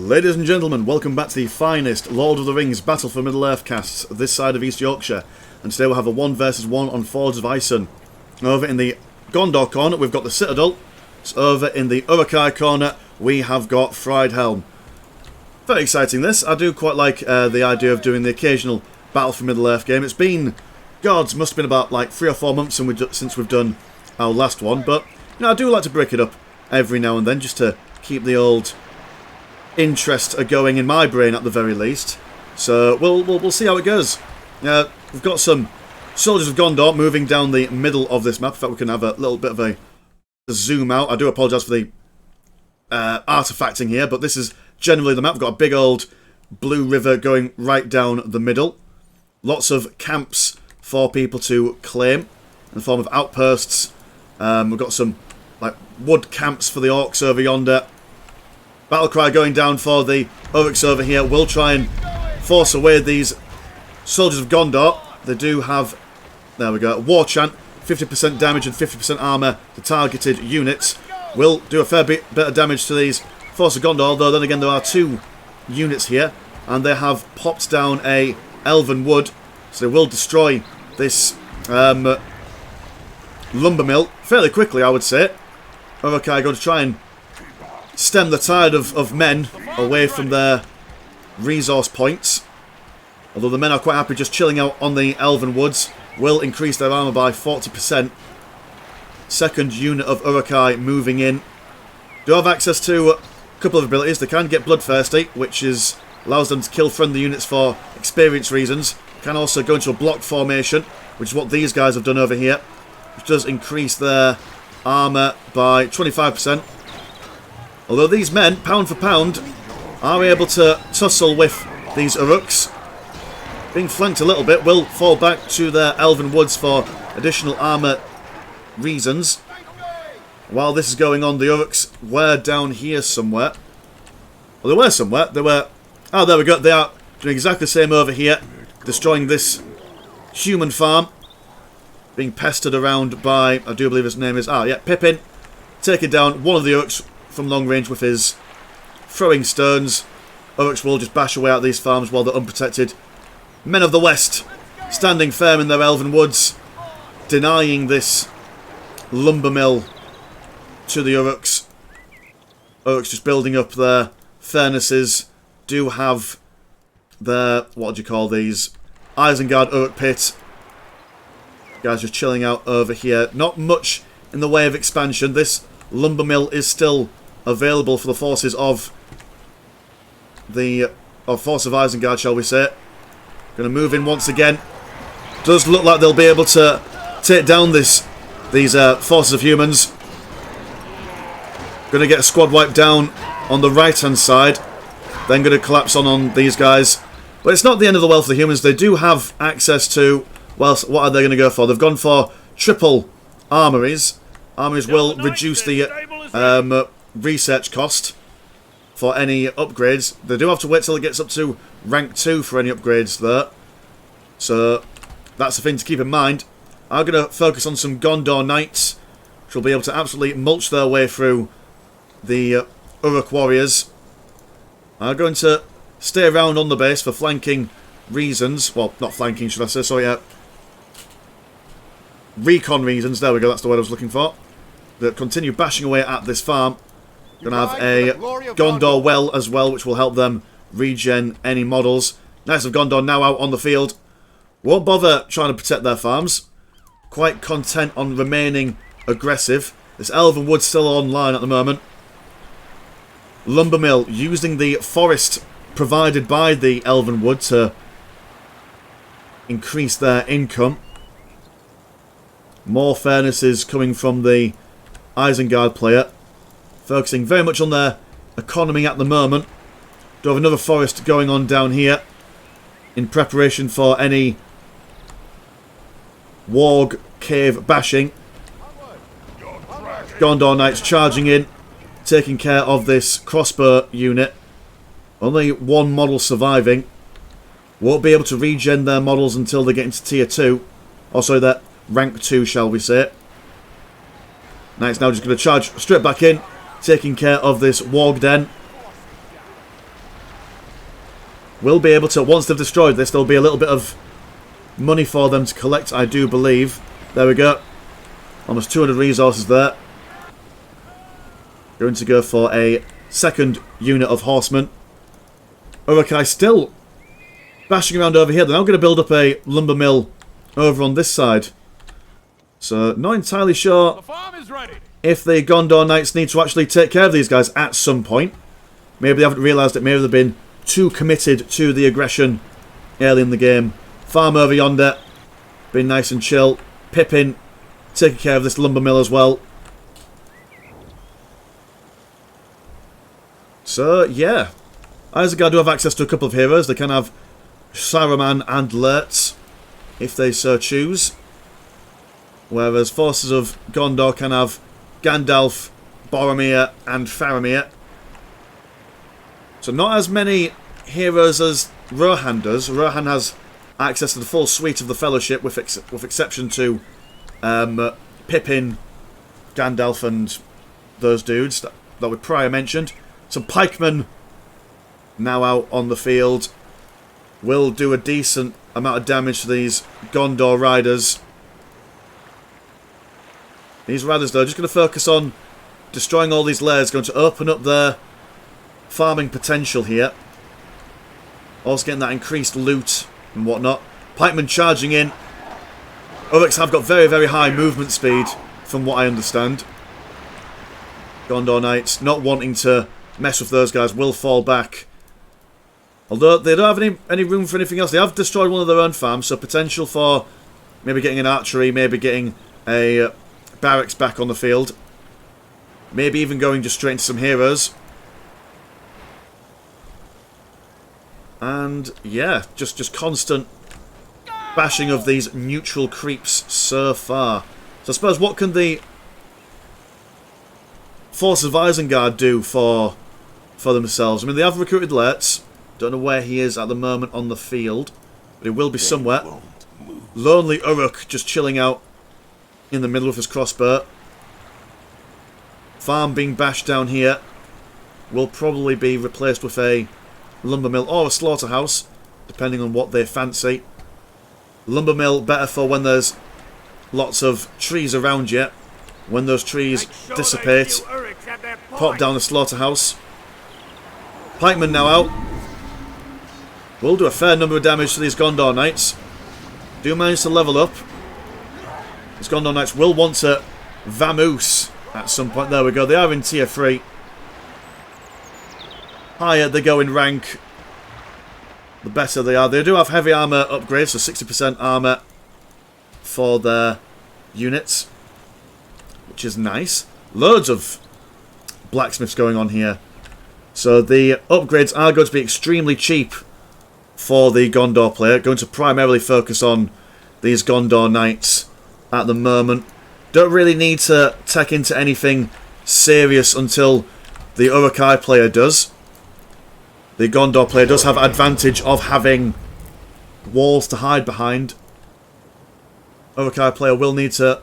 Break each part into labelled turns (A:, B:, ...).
A: Ladies and gentlemen, welcome back to the finest Lord of the Rings Battle for Middle-earth casts this side of East Yorkshire. And today we'll have a 1 versus 1 on Fords of Isen. Over in the Gondor corner we've got the Citadel. So over in the Uruk-hai corner we have got Friedhelm. Very exciting this. I do quite like the idea of doing the occasional Battle for Middle-earth game. It's been, gods, must have been about like 3 or 4 months since we've done our last one. But you know, I do like to break it up every now and then just to keep the old interest going in my brain at the very least. So we'll see how it goes. We've got some soldiers of Gondor moving down the middle of this map. In fact, we can have a little bit of a zoom out. I do apologise for the artifacting here, but this is generally the map. We've got a big old blue river going right down the middle. Lots of camps for people to claim in the form of outposts. We've got some like wood camps for the orcs over yonder. Battlecry going down for the Uruks over here. We'll try and force away these soldiers of Gondor. They do have, there we go, war chant, 50% damage and 50% armour to targeted units. Will do a fair bit of damage to these force of Gondor, though then again there are 2 units here, and they have popped down a elven wood, so they will destroy this lumber mill fairly quickly, I would say. Uruk-hai going to try and stem the tide of men away from their resource points. Although the men are quite happy just chilling out on the elven woods. Will increase their armour by 40%. Second unit of Uruk-hai moving in. Do have access to a couple of abilities. They can get bloodthirsty, which allows them to kill friendly units for experience reasons. Can also go into a block formation, which is what these guys have done over here, which does increase their armour by 25%. Although these men, pound for pound, are able to tussle with these Uruks. Being flanked a little bit, will fall back to their elven woods for additional armour reasons. While this is going on, the Uruks were down here somewhere. Well, they were somewhere. They were... Oh, there we go. They are doing exactly the same over here. Destroying this human farm. Being pestered around by, I do believe his name is... Ah, yeah, Pippin. Taking down one of the Uruks from long range with his throwing stones. Uruks will just bash away at these farms while they're unprotected. Men of the West standing firm in their elven woods, denying this lumber mill to the Uruks. Uruks just building up their furnaces. Do have their, what do you call these, Isengard Uruk pit. Guys just chilling out over here. Not much in the way of expansion. This lumber mill is still available for the forces of force of Isengard, shall we say. Going to move in once again. Does look like they'll be able to take down these forces of humans. Going to get a squad wipe down on the right hand side. Then going to collapse on these guys. But it's not the end of the world for the humans. They do have access to, well, what are they going to go for? They've gone for triple armories. Armories will reduce the research cost for any upgrades. They do have to wait till it gets up to rank 2 for any upgrades there. So that's the thing to keep in mind. I'm going to focus on some Gondor Knights, which will be able to absolutely mulch their way through the Uruk warriors. I'm going to stay around on the base for flanking reasons. Well, not flanking, should I say. Sorry, recon reasons. There we go, that's the word I was looking for. That continue bashing away at this farm. Going to have a Gondor well as well, which will help them regen any models. Knights of Gondor now out on the field. Won't bother trying to protect their farms. Quite content on remaining aggressive. This elven wood's still online at the moment. Lumber mill using the forest provided by the elven wood to increase their income. More furnaces coming from the Isengard player. Focusing very much on their economy at the moment. Do have another forest going on down here in preparation for any warg cave bashing. Gondor Knights charging in, taking care of this crossbow unit. Only 1 model surviving. Won't be able to regen their models until they get into tier 2. Or sorry, their rank 2, shall we say. Knights now just going to charge straight back in, taking care of this warg den. will be able to, once they've destroyed this, there'll be a little bit of money for them to collect, I do believe. There we go. Almost 200 resources there. Going to go for a second unit of horsemen. Uruk-hai still bashing around over here. They're now going to build up a lumber mill over on this side. So, not entirely sure if the Gondor Knights need to actually take care of these guys at some point. Maybe they haven't realised it. Maybe they've been too committed to the aggression early in the game. Farm over yonder, being nice and chill. Pippin taking care of this lumber mill as well. So, yeah. Isengard do have access to a couple of heroes. They can have Saruman and Lurtz, if they so choose. Whereas forces of Gondor can have Gandalf, Boromir and Faramir. So not as many heroes as Rohan does. Rohan has access to the full suite of the Fellowship, with exception to Pippin, Gandalf and those dudes that we prior mentioned. So Pikeman, now out on the field, will do a decent amount of damage to these Gondor riders. These riders, though, are just going to focus on destroying all these lairs, going to open up their farming potential here. Also getting that increased loot and whatnot. Pikeman charging in. Uruks have got very, very high movement speed, from what I understand. Gondor Knights, not wanting to mess with those guys, will fall back. Although they don't have any room for anything else. They have destroyed one of their own farms, so potential for maybe getting an archery, maybe getting a barracks back on the field. Maybe even going just straight into some heroes. And yeah, just constant bashing of these neutral creeps so far. So I suppose, what can the forces of Isengard do for themselves? I mean, they have recruited Lurtz. Don't know where he is at the moment on the field, but he will be somewhere. Lonely Uruk just chilling out in the middle of his crossbow. Farm being bashed down here. Will probably be replaced with a lumber mill or a slaughterhouse, depending on what they fancy. Lumber mill better for when there's lots of trees around you. When those trees dissipate, pop down the slaughterhouse. Pikeman now out. Will do a fair number of damage to these Gondor Knights. Do manage to level up. These Gondor Knights will want to vamoose at some point. There we go. They are in tier 3. Higher they go in rank, the better they are. They do have heavy armour upgrades, so 60% armour for their units, which is nice. Loads of blacksmiths going on here. So the upgrades are going to be extremely cheap for the Gondor player. Going to primarily focus on these Gondor Knights at the moment. Don't really need to tech into anything serious until the Uruk-hai player does. The Gondor player does have advantage of having walls to hide behind. Uruk-hai player will need to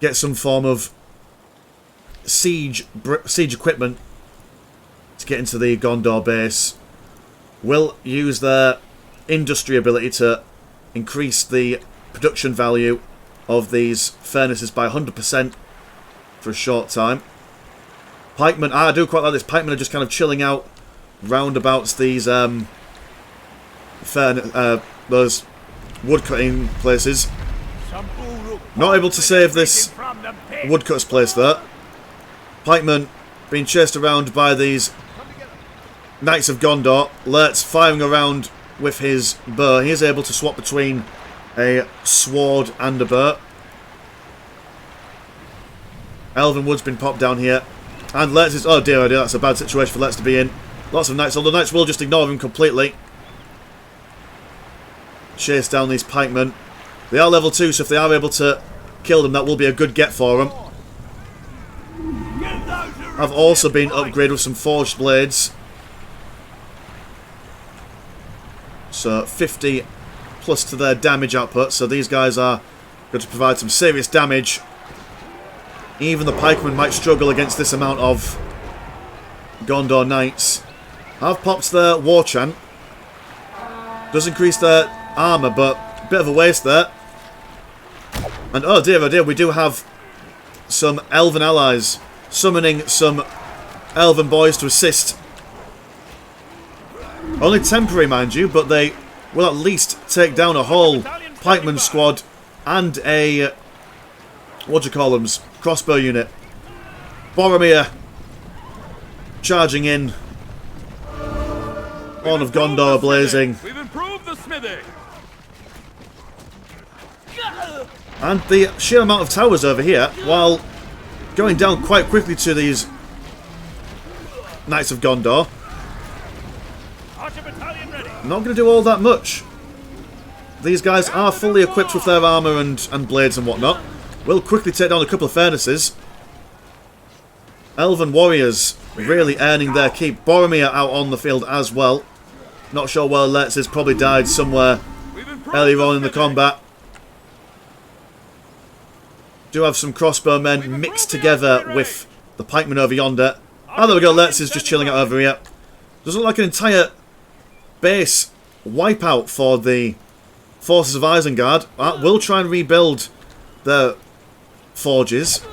A: get some form of siege equipment to get into the Gondor base. Will use their industry ability to increase the production value of these furnaces by 100% for a short time. Pikemen, I do quite like this. Pikemen are just kind of chilling out roundabouts these those woodcutting places. Not able to save this woodcutter's place there. Pikeman being chased around by these Knights of Gondor. Lurtz firing around with his bow. He is able to swap between a sword and a bow. Elvenwood's been popped down here. And Lurtz is... oh dear, that's a bad situation for Lurtz to be in. Lots of Knights, although Knights will just ignore him completely. Chase down these pikemen. They are level 2, so if they are able to kill them, that will be a good get for them. Have also been upgraded with some forged blades. So 50 plus to their damage output. So these guys are going to provide some serious damage. Even the pikemen might struggle against this amount of Gondor Knights. Have popped their war chant. Does increase their armour, but a bit of a waste there. And oh dear, we do have some elven allies summoning some elven boys to assist. Only temporary, mind you, but they will at least take down a whole pikeman squad and a, what do you call them, crossbow unit. Boromir charging in. Horn of Gondor blazing.
B: We've improved the smithing.
A: And the sheer amount of towers over here, while going down quite quickly to these Knights of Gondor, not going to do all that much. These guys are fully equipped with their armour and blades and whatnot. Will quickly take down a couple of furnaces. Elven warriors really earning their keep. Boromir out on the field as well. Not sure where Let's has probably died somewhere earlier on in the combat. Do have some crossbow men mixed together with the pikemen over yonder. Oh, there we go. Let's is just chilling out over here. Does look like an entire base wipeout for the forces of Isengard. We'll try and rebuild their forges.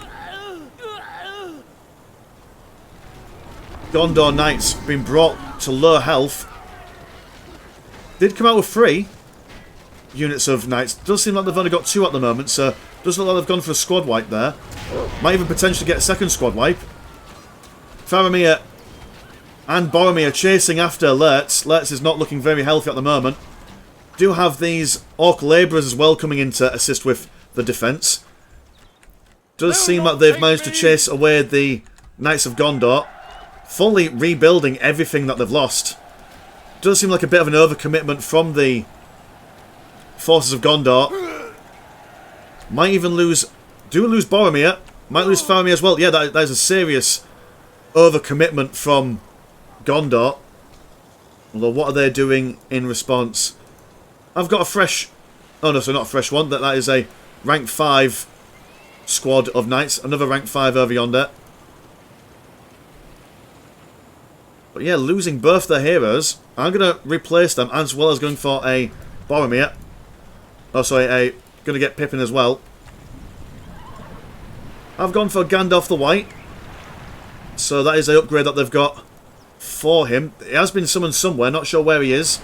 A: Gondor Knights being brought to low health. Did come out with 3 units of Knights. Does seem like they've only got 2 at the moment, so does look like they've gone for a squad wipe there. Might even potentially get a second squad wipe. Faramir and Boromir chasing after Lertz. Lertz is not looking very healthy at the moment. Do have these Orc labourers as well coming in to assist with the defence. Does seem like they've managed to chase away the Knights of Gondor, fully rebuilding everything that they've lost. Does seem like a bit of an overcommitment from the forces of Gondor. Might even lose... Do lose Boromir. Might lose Faramir as well. Yeah, that is a serious overcommitment from Gondor. Although, what are they doing in response? I've got a fresh... Oh no, so not a fresh one. That is a rank 5 squad of knights. Another rank 5 over yonder. But yeah, losing both their heroes. I'm going to replace them as well as going for a Boromir. Oh, sorry, going to get Pippin as well. I've gone for Gandalf the White. So that is an upgrade that they've got for him. He has been summoned somewhere, not sure where he is.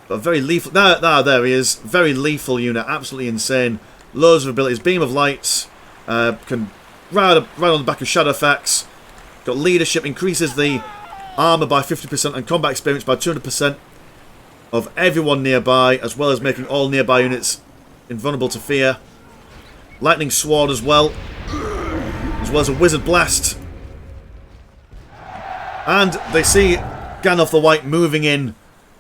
A: But very lethal. There he is. Very lethal unit, absolutely insane. Loads of abilities. Beam of Lights. Can ride on the back of Shadowfax. Got leadership, increases the armour by 50% and combat experience by 200% of everyone nearby, as well as making all nearby units invulnerable to fear. Lightning Sword as well as a Wizard Blast. And they see Gandalf the White moving in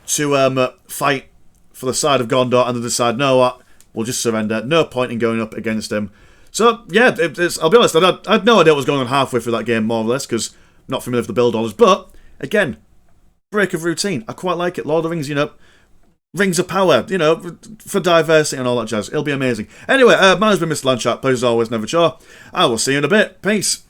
A: to fight for the side of Gondor, and they decide, no, what, we'll just surrender. No point in going up against him. So, yeah, I'll be honest, I had no idea what was going on halfway through that game, more or less, because I'm not familiar with the build orders. But, again, break of routine. I quite like it. Lord of the Rings, you know, rings of power, you know, for diversity and all that jazz. It'll be amazing. Anyway, my name's been Mr. Landchat. Please, as always, never chore. I will see you in a bit. Peace.